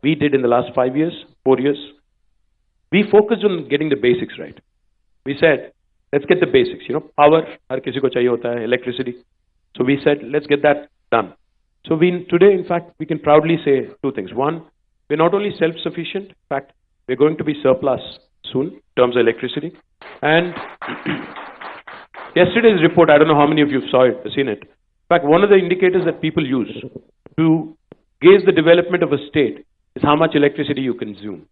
we did in the last 5 years, 4 years, we focused on getting the basics right. We said, let's get the basics. You know, power, har kisi ko chahiye hota hai, electricity. So we said, let's get that done. So today, in fact, we can proudly say two things. One, we're not only self-sufficient, in fact, we're going to be surplus soon in terms of electricity. And yesterday's report, I don't know how many of you seen it. In fact, one of the indicators that people use to gauge the development of a state is how much electricity you consume.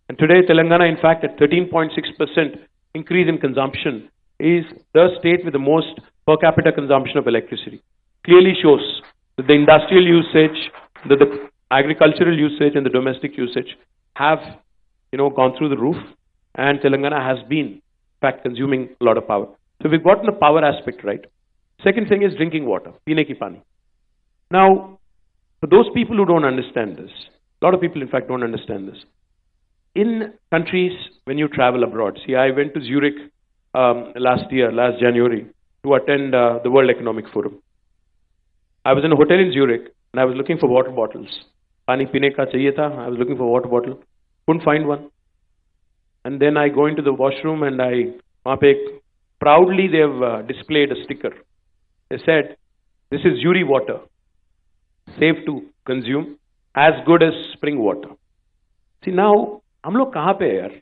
And today, Telangana, in fact, at 13.6% increase in consumption, is the state with the most per capita consumption of electricity. Clearly shows that the industrial usage, the agricultural usage and the domestic usage have, gone through the roof, and Telangana has been, in fact, consuming a lot of power. So we've gotten the power aspect right. Second thing is drinking water, peene ki pani. Now, for those people who don't understand this, a lot of people, in fact, don't understand this. In countries, when you travel abroad, see, I went to Zurich last January, to attend the World Economic Forum. I was in a hotel in Zurich, and I was looking for water bottles. Pani peene ka chahiye tha. I was looking for a water bottle. Couldn't find one. And then I go into the washroom, and proudly they have displayed a sticker. They said, this is Uri water, safe to consume, as good as spring water. See, now, hum log kahan pe hai yaar?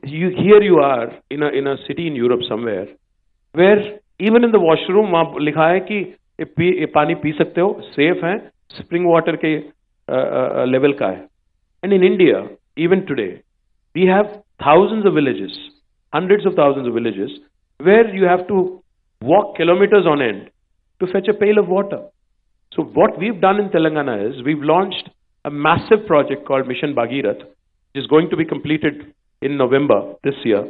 Here you are in a city in Europe somewhere, where even in the washroom, वहाँ लिखा है कि ये पानी P सकते हो, safe है, spring water के level का है. And in India, even today, we have thousands of villages, hundreds of thousands of villages, where you have to walk kilometers on end to fetch a pail of water. So what we've done in Telangana is we've launched a massive project called Mission Bhagirath, which is going to be completed in November this year,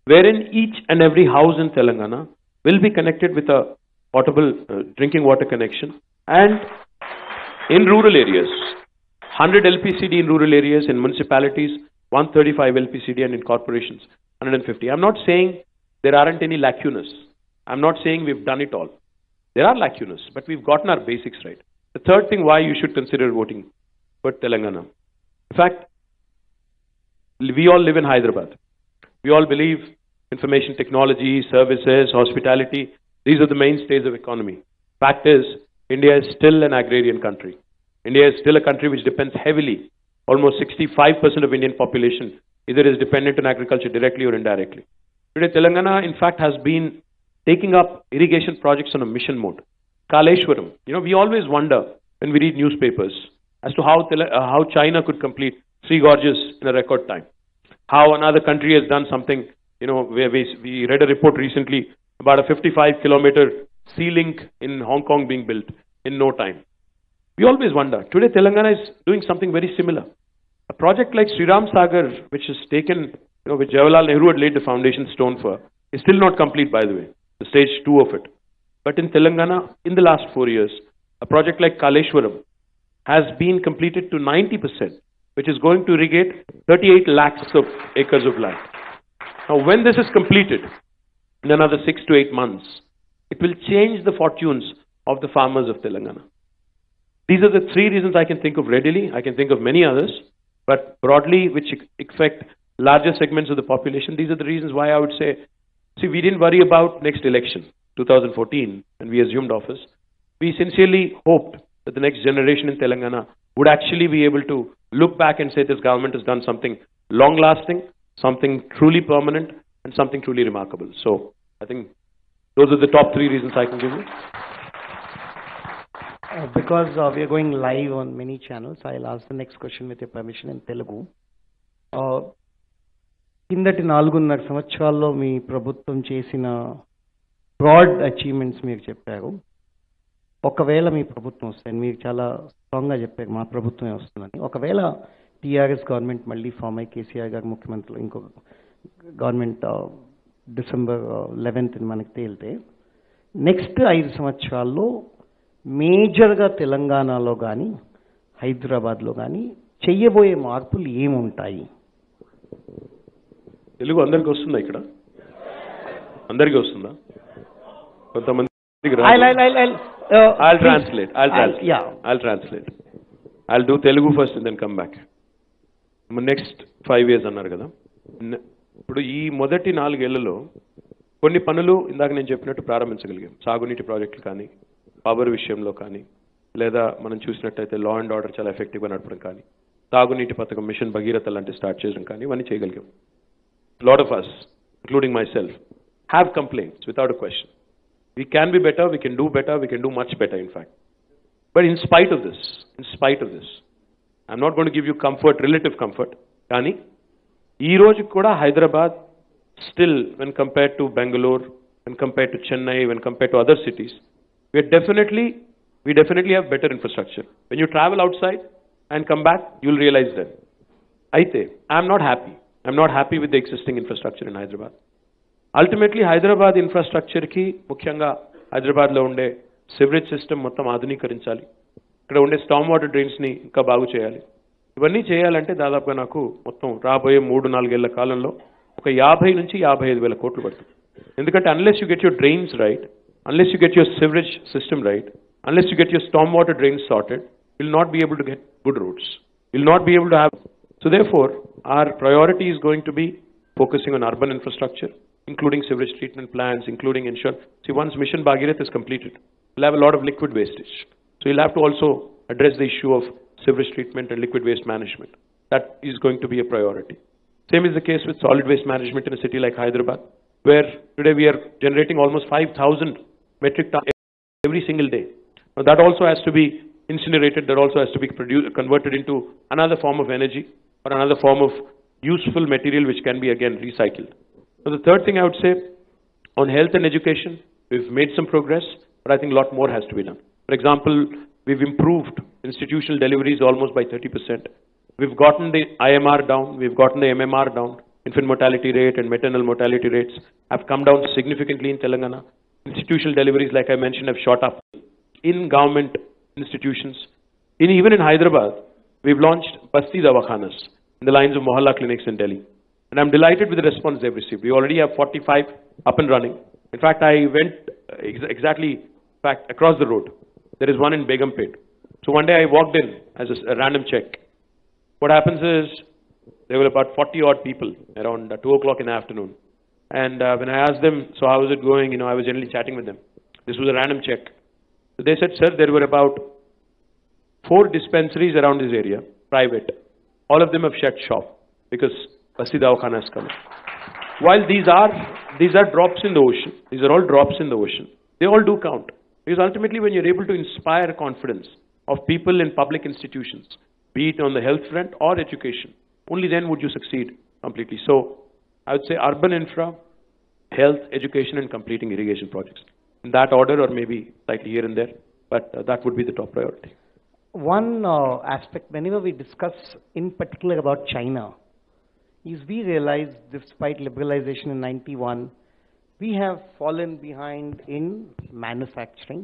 wherein each and every house in Telangana will be connected with a potable drinking water connection. And in rural areas, 100 LPCD in rural areas, in municipalities, 135 LPCD, and in corporations, 150. I'm not saying there aren't any lacunas. I'm not saying we've done it all. There are lacunas, but we've gotten our basics right. The third thing why you should consider voting for Telangana. In fact, we all live in Hyderabad. We all believe information technology, services, hospitality, these are the mainstays of economy. Fact is, India is still an agrarian country. India is still a country which depends heavily. Almost 65% of Indian population either is dependent on agriculture directly or indirectly. Today, Telangana, in fact, has been taking up irrigation projects on a mission mode. Kaleshwaram. We always wonder when we read newspapers as to how China could complete 3 gorges in a record time. How another country has done something, where we read a report recently about a 55-kilometer sea link in Hong Kong being built in no time. We always wonder. Today, Telangana is doing something very similar. A project like Sriram Sagar, which is taken, which Jawaharlal Nehru had laid the foundation stone for, is still not complete, by the way, the stage 2 of it. But in Telangana, in the last 4 years, a project like Kaleshwaram has been completed to 90%, which is going to irrigate 38 lakhs of acres of land. Now, when this is completed, in another 6 to 8 months, it will change the fortunes of the farmers of Telangana. These are the 3 reasons I can think of readily. I can think of many others, but broadly, which affect larger segments of the population, these are the reasons why I would say, see, we didn't worry about next election, 2014, when we assumed office. We sincerely hoped that the next generation in Telangana would actually be able to look back and say this government has done something long-lasting, something truly permanent, and something truly remarkable. So, I think those are the top 3 reasons I can give you. Because we are going live on many channels, I'll ask the next question with your permission in Telugu. కిందటి 4.5 సంవత్సరాల్లో మీ ప్రభుత్వం చేసిన broad achievements మీరు చెప్పారు. ఒకవేళ మీ ప్రభుత్వం వస్తుంది, మీరు చాలా స్ట్రాంగ్గా చెప్పారు మా ప్రభుత్వమే వస్తుందని. ఒకవేళ టీఆర్ఎస్ గవర్నమెంట్ మళ్ళీ ఫామ్ అయ్యి కేసీఆర్ గారు ముఖ్యమంత్రులు ఇంకో గవర్నమెంట్ December 11th మనకి తేలితే, నెక్స్ట్ 5 సంవత్సరాల్లో మేజర్గా తెలంగాణలో కానీ హైదరాబాద్లో కానీ చెయ్యబోయే మార్పులు ఏముంటాయి? తెలుగు అందరికి వస్తుందా? ఇక్కడ అందరికి వస్తుందా? కొంతమంది I'll translate. I'll do Telugu first and then come back. Next 5 years అన్నారు కదా. ఇప్పుడు ఈ మొదటి 4 ఏళ్లలో కొన్ని పనులు ఇందాక నేను చెప్పినట్టు ప్రారంభించగలిగాం. సాగునీటి ప్రాజెక్టులు కానీ, పవర్ విషయంలో కానీ, లేదా మనం చూసినట్టయితే లా అండ్ ఆర్డర్ చాలా ఎఫెక్టివ్గా నడపడం కానీ, తాగునీటి పథకం మిషన్ భగీరథ లాంటి స్టార్ట్ చేయడం కానీ ఇవన్నీ చేయగలిగాం. Lot of us including myself have complaints without a question. We can be better, we can do better, we can do much better in fact. But in spite of this, I'm not going to give you comfort, relative comfort. Kani, ee roju kuda Hyderabad still, when compared to Bangalore, when compared to Chennai, when compared to other cities, we definitely have better infrastructure. When you travel outside and come back, you'll realize that. Aite, I'm not happy with the existing infrastructure in Hyderabad. Ultimately, Hyderabad infrastructure ki ముఖ్యంగా హైదరాబాద్లో ఉండే sewerage system మొత్తం ఆధునీకరించాలి. ఇక్కడ ఉండే storm water డ్రైన్స్ని ఇంకా బాగు చేయాలి. ఇవన్నీ చేయాలంటే దాదాపుగా నాకు మొత్తం రాబోయే 3-4 ఏళ్ల కాలంలో ఒక 50 నుంచి 55 వేల కోట్లు పడుతుంది. ఎందుకంటే unless you get your drains right, unless you get your sewerage system right, unless you get your storm water drains sorted, you'll not be able to get good roads. You'll not be able to have. So therefore, our priority is going to be focusing on urban infrastructure, including sewage treatment plants, including insurance. See, once Mission Bhagirath is completed, we'll have a lot of liquid wastage. So you'll have to also address the issue of sewage treatment and liquid waste management. That is going to be a priority. Same is the case with solid waste management in a city like Hyderabad, where today we are generating almost 5,000 metric tons every single day. Now that also has to be incinerated, that also has to be converted into another form of energy or another form of useful material which can be again recycled. So the third thing I would say, on health and education, we've made some progress, but I think a lot more has to be done. For example, we've improved institutional deliveries almost by 30%. We've gotten the IMR down, we've gotten the MMR down. Infant mortality rate and maternal mortality rates have come down significantly in Telangana. Institutional deliveries, like I mentioned, have shot up in government institutions. Even in Hyderabad, we've launched Basti Davakhanas in the lines of Mohalla clinics in Delhi. And I'm delighted with the response they've received. We already have 45 up and running. In fact, I went across the road. There is one in Begumpet. So one day I walked in as a random check. What happens is, there were about 40 odd people around 2 o'clock in the afternoon. And when I asked them, so how is it going? I was generally chatting with them. This was a random check. So they said, sir, there were about 4 dispensaries around this area, private. All of them have shut shop because Basti Davakhana has come. While these are drops in the ocean, these are all drops in the ocean, they all do count. Because ultimately when you're able to inspire confidence of people in public institutions, be it on the health front or education, only then would you succeed completely. So I would say urban infra, health, education and completing irrigation projects. In that order or maybe slightly here and there, but that would be the top priority. One aspect whenever we discuss in particular about China, is we realize despite liberalization in 91, we have fallen behind in manufacturing.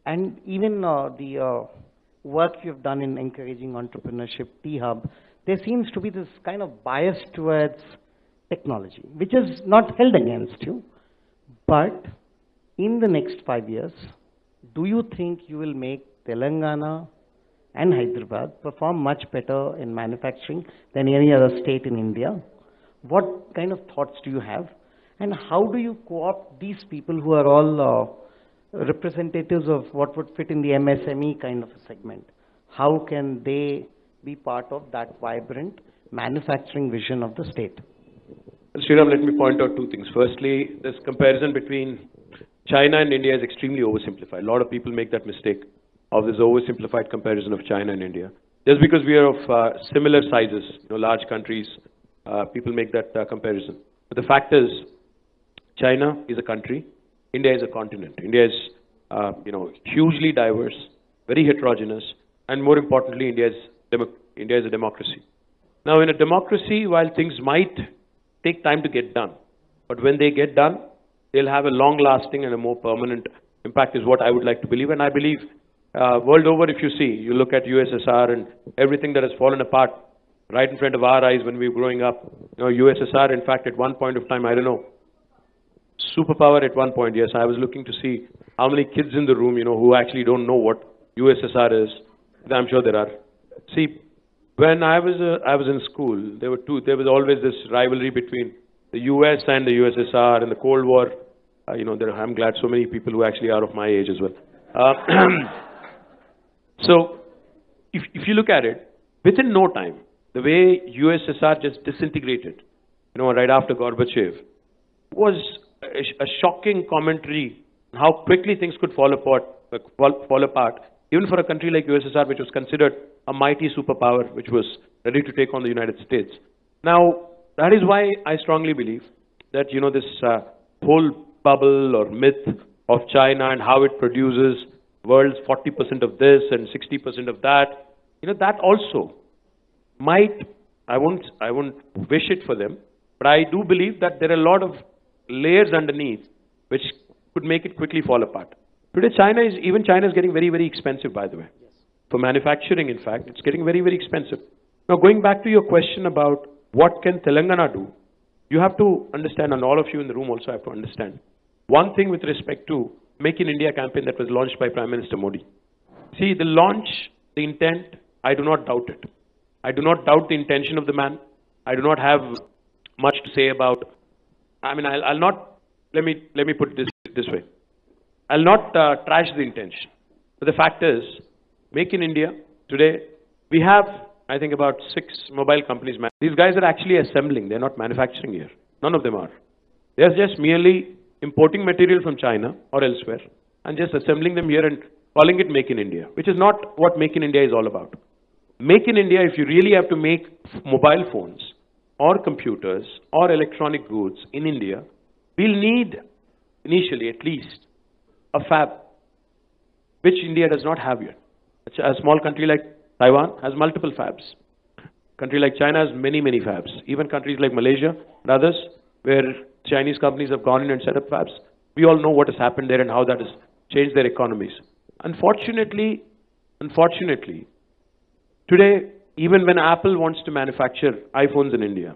And even the work you've done in encouraging entrepreneurship, T-Hub, there seems to be this kind of bias towards technology, which is not held against you. But in the next 5 years, do you think you will make Telangana and Hyderabad perform much better in manufacturing than any other state in India? What kind of thoughts do you have? And how do you co-opt these people who are all representatives of what would fit in the MSME kind of a segment? How can they be part of that vibrant manufacturing vision of the state? Sriram, let me point out 2 things. Firstly, this comparison between China and India is extremely oversimplified. A lot of people make that mistake of this oversimplified comparison of China and India. Just because we are of similar sizes, large countries, people make that comparison. But the fact is, China is a country, India is a continent. India is, hugely diverse, very heterogeneous, and more importantly, India is a democracy. Now, in a democracy, while things might take time to get done, but when they get done, they'll have a long-lasting and a more permanent impact is what I would like to believe. And I believe world over, if you see, you look at USSR and everything that has fallen apart right in front of our eyes when we were growing up. USSR, in fact, at one point of time, I don't know, superpower at one point, yes. I was looking to see how many kids in the room, who actually don't know what USSR is. I'm sure there are. See, when I was in school, there was always this rivalry between the US and the USSR and the Cold War. I'm glad so many people who actually are of my age as well. So, if you look at it, within no time, the way USSR just disintegrated, right after Gorbachev, was a shocking commentary on how quickly things could fall apart, even for a country like USSR, which was considered a mighty superpower, which was ready to take on the United States. Now, that is why I strongly believe that, this whole bubble or myth of China and how it produces world's 40% of this and 60% of that, that also might, I won't wish it for them, but I do believe that there are a lot of layers underneath which could make it quickly fall apart. Today, China is getting very, very expensive, by the way. Yes. For manufacturing, in fact, it's getting very, very expensive. Now, going back to your question about what can Telangana do, you have to understand, and all of you in the room also have to understand, one thing with respect to Make in India campaign that was launched by Prime Minister Modi. See, the launch, the intent, I do not doubt it. I do not doubt the intention of the man. I do not have much to say about. I'll not. Let me put it this way. I'll not trash the intention. But the fact is, Make in India today, we have, I think, about 6 mobile companies. These guys are actually assembling. They're not manufacturing here. None of them are. They're just merely importing material from China or elsewhere and just assembling them here and calling it Make in India, which is not what Make in India is all about. Make in India, if you really have to make mobile phones or computers or electronic goods in India, we'll need, initially at least, a fab, which India does not have yet. A small country like Taiwan has multiple fabs. A country like China has many, many fabs. Even countries like Malaysia and others, where Chinese companies have gone in and set up fabs, we all know what has happened there and how that has changed their economies. Unfortunately, today, even when Apple wants to manufacture iPhones in India,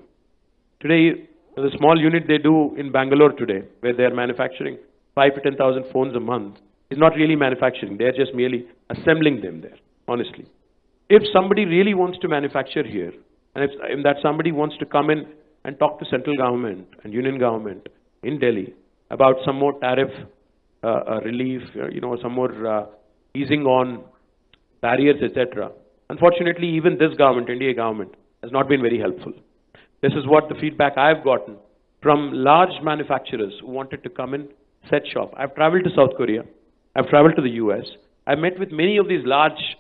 today, the small unit they do in Bangalore today, where they are manufacturing 5,000 to 10,000 phones a month, is not really manufacturing. They are just merely assembling them there, honestly. If somebody really wants to manufacture here, and if that somebody wants to come in and talk to central government and union government in Delhi about some more tariff relief, some more easing on barriers, etc. Unfortunately, even this government, India government, has not been very helpful. This is what the feedback I've gotten from large manufacturers who wanted to come in, set shop. I've traveled to South Korea. I've traveled to the US. I've met with many of these large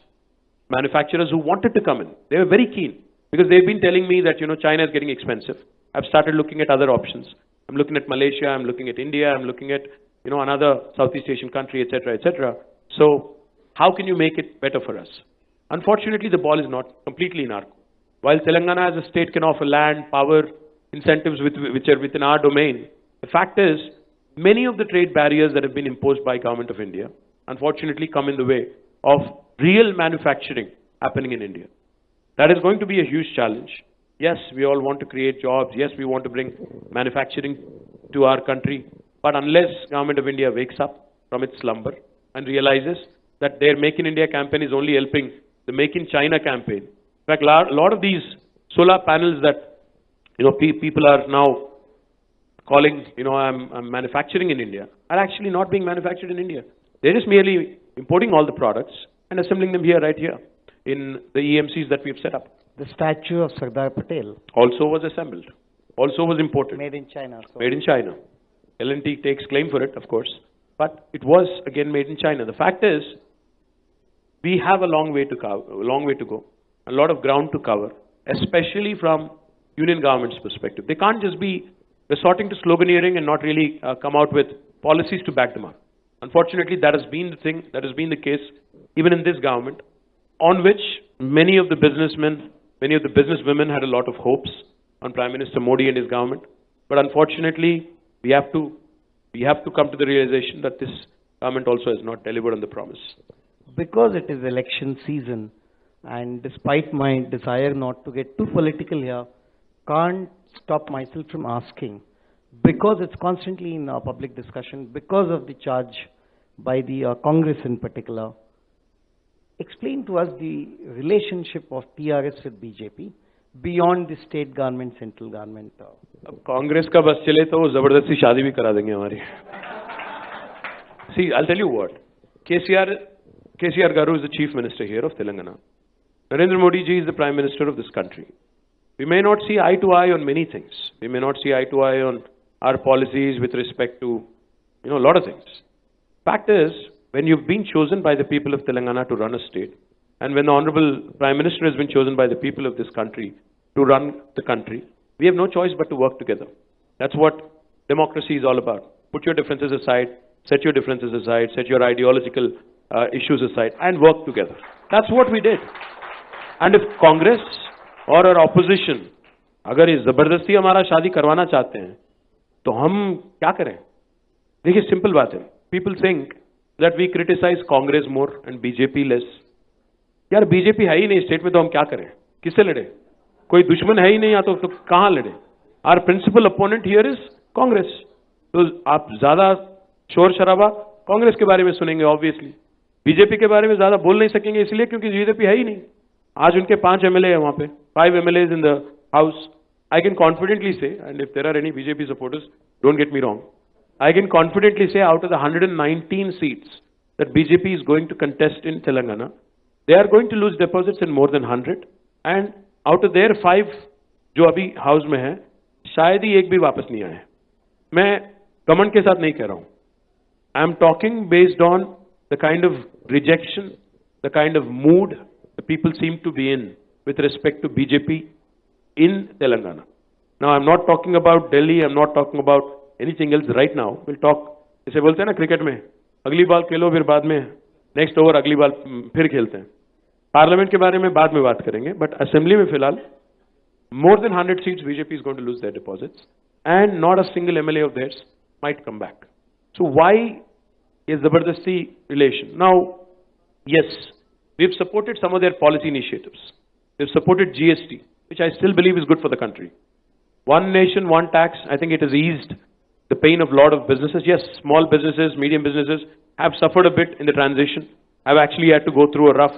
manufacturers who wanted to come in. They were very keen because they've been telling me that, China is getting expensive. I've started looking at other options. I'm looking at Malaysia. I'm looking at India. I'm looking at, another Southeast Asian country, etc., etc. So how can you make it better for us? Unfortunately, the ball is not completely in our court. While Telangana as a state can offer land, power, incentives which are within our domain, the fact is, many of the trade barriers that have been imposed by Government of India, unfortunately, come in the way of real manufacturing happening in India. That is going to be a huge challenge. Yes, we all want to create jobs. Yes, we want to bring manufacturing to our country. But unless Government of India wakes up from its slumber and realizes that their Make in India campaign is only helping the Make in China campaign. In fact, a lot of these solar panels that people are now calling, I'm manufacturing in India, are actually not being manufactured in India. They're just merely importing all the products and assembling them here, right here, in the EMCs that we've set up. The statue of Sardar Patel also was assembled, also was imported. Made in China. So. Made in China. L&T takes claim for it, of course, but it was again made in China. The fact is, we have a long way to go, a lot of ground to cover, especially from union government's perspective. They can't just be resorting to sloganeering and not really come out with policies to back them up. Unfortunately, that has been the thing, that has been the case even in this government, on which many of the businessmen, many of the businesswomen had a lot of hopes on Prime Minister Modi and his government. But unfortunately, we have to come to the realization that this government also has not delivered on the promise. Because it is election season, and despite my desire not to get too political here, can't stop myself from asking, because it's constantly in public discussion, because of the charge by the Congress in particular, explain to us the relationship of TRS with BJP beyond the state government, central government. अब कांग्रेस का बस चले तो वो जबरदस्ती शादी भी करा देंगे हमारी. See, I'll tell you what. KCR Garu is the Chief Minister here of Telangana. Narendra Modi ji is the Prime Minister of this country. We may not see eye to eye on many things. We may not see eye to eye on our policies with respect to, a lot of things. Fact is, when you've been chosen by the people of Telangana to run a state, and when the Honorable Prime Minister has been chosen by the people of this country to run the country, we have no choice but to work together. That's what democracy is all about. Put your differences aside, set your differences aside, set your ideological issues aside, and work together. That's what we did. And if Congress or our opposition अगर इस जबरदस्ती हमारा शादी करवाना चाहते हैं तो हम क्या करें? देखिए सिंपल बात है. People think that we criticize Congress more and BJP less. यार बीजेपी है ही नहीं स्टेट में तो हम क्या करें? किससे लड़े? कोई दुश्मन है ही नहीं, या तो कहां लड़े? Our principal opponent here is Congress. तो आप ज्यादा शोर शराबा कांग्रेस के बारे में सुनेंगे ऑब्वियसली. बीजेपी के बारे में ज्यादा बोल नहीं सकेंगे इसलिए क्योंकि बीजेपी है ही नहीं. आज उनके 5 MLA है वहां पे, 5 MLAs in the house. I can confidently say, and if there are any BJP supporters, don't get me wrong, I can confidently say out of the 119 seats that BJP is going to contest in Telangana, they are going to lose deposits in more than 100, and out of their 5 जो अभी house में है, शायद ही एक भी वापस नहीं आए. मैं कमेंट के साथ नहीं कह रहा हूं. I am talking based on the kind of rejection, the kind of mood the people seem to be in with respect to BJP in Telangana. Now, I'm not talking about Delhi, I'm not talking about anything else right now. We'll talk, जैसे बोलते हैं ना cricket में, अगली बाल खेलो फिर बाद में नेक्स्ट ओवर अगली बाल फिर खेलते हैं. पार्लियामेंट के बारे में बाद में बात करेंगे, बट असेंबली में फिलहाल more than 100 seats BJP is going to lose their deposits and not a single MLA of theirs might come back. So why is Zabardasti relation? Now, yes, we've supported some of their policy initiatives. We've supported GST, which I still believe is good for the country. One nation, one tax, I think it has eased the pain of a lot of businesses. Yes, small businesses, medium businesses have suffered a bit in the transition. I've actually had to go through a rough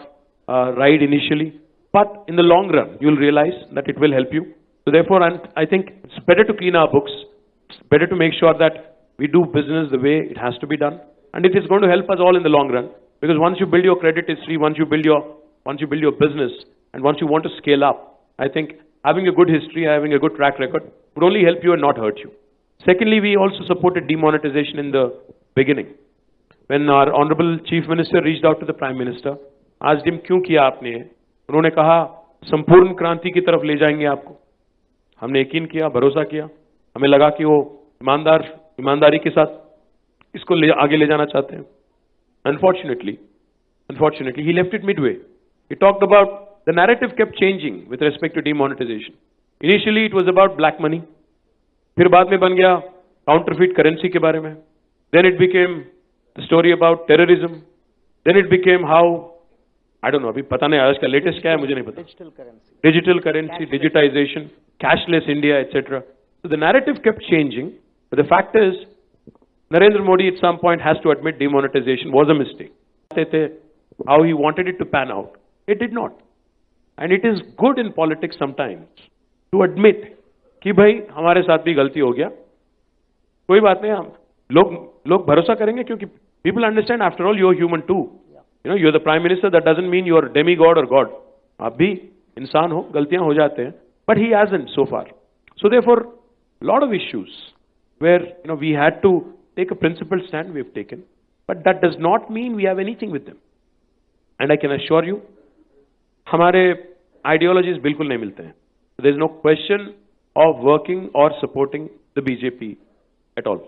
ride initially. But in the long run, you'll realize that it will help you. So therefore, I think it's better to clean our books. It's better to make sure that we do business the way it has to be done. And it is going to help us all in the long run. Because once you build your credit history, once you build your business, and once you want to scale up, I think having a good history, having a good track record would only help you and not hurt you. Secondly, we also supported demonetization in the beginning. When our Honorable Chief Minister reached out to the Prime Minister, asked him, क्यों किया आपने? उन्होंने कहा संपूर्ण क्रांति की तरफ ले जाएंगे आपको. हमने यकीन किया, भरोसा किया. हमें लगा कि वो ईमानदारी के साथ इसको आगे ले जाना चाहते हैं. Unfortunately, he left it midway. He talked about the narrative kept changing with respect to demonetization. Initially, it was about black money. फिर बाद में बन गया counterfeit currency के बारे में. Then it became the story about terrorism. Then it became how I don't know, अभी पता नहीं आज का लेटेस्ट क्या है मुझे नहीं पता. Digital currency, digitization, cashless India, etc. So the narrative kept changing, but the fact is, Narendra Modi at some point has to admit demonetization was a mistake. How he wanted it to pan out. It did not. And it is good in politics sometimes to admit कि भाई हमारे साथ भी गलती हो गया. कोई बात नहीं, हम लोग भरोसा करेंगे क्योंकि people understand after all you're human too. You know, you're the Prime Minister, that doesn't mean you're demigod or God. आप भी इंसान हो, गलतियां हो जाते हैं. But he hasn't so far. So therefore, a lot of issues where we had to take a principled stand, we've taken. But that does not mean we have anything with them. And I can assure you, हमारे ideologies बिल्कुल नहीं मिलते हैं. There is no question of working or supporting the BJP at all.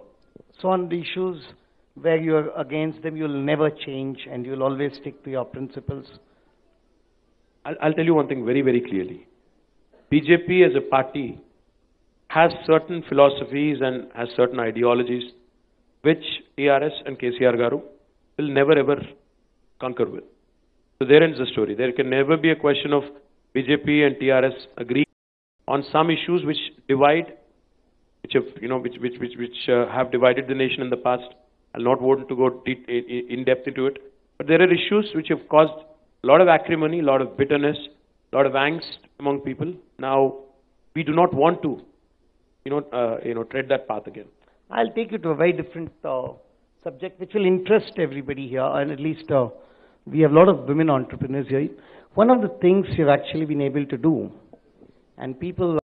So on the issues where you are against them, you'll never change and you'll always stick to your principles? I'll tell you one thing very, very clearly. BJP as a party has certain philosophies and has certain ideologies which TRS and KCR Garu will never ever conquer with. So there ends the story. There can never be a question of BJP and TRS agreeing on some issues which divide, which have divided the nation in the past. I'll not want to go in depth into it, but there are issues which have caused a lot of acrimony, a lot of bitterness, a lot of angst among people. Now, we do not want to, tread that path again. I'll take you to a very different subject which will interest everybody here, and at least we have a lot of women entrepreneurs here. One of the things you've actually been able to do, and people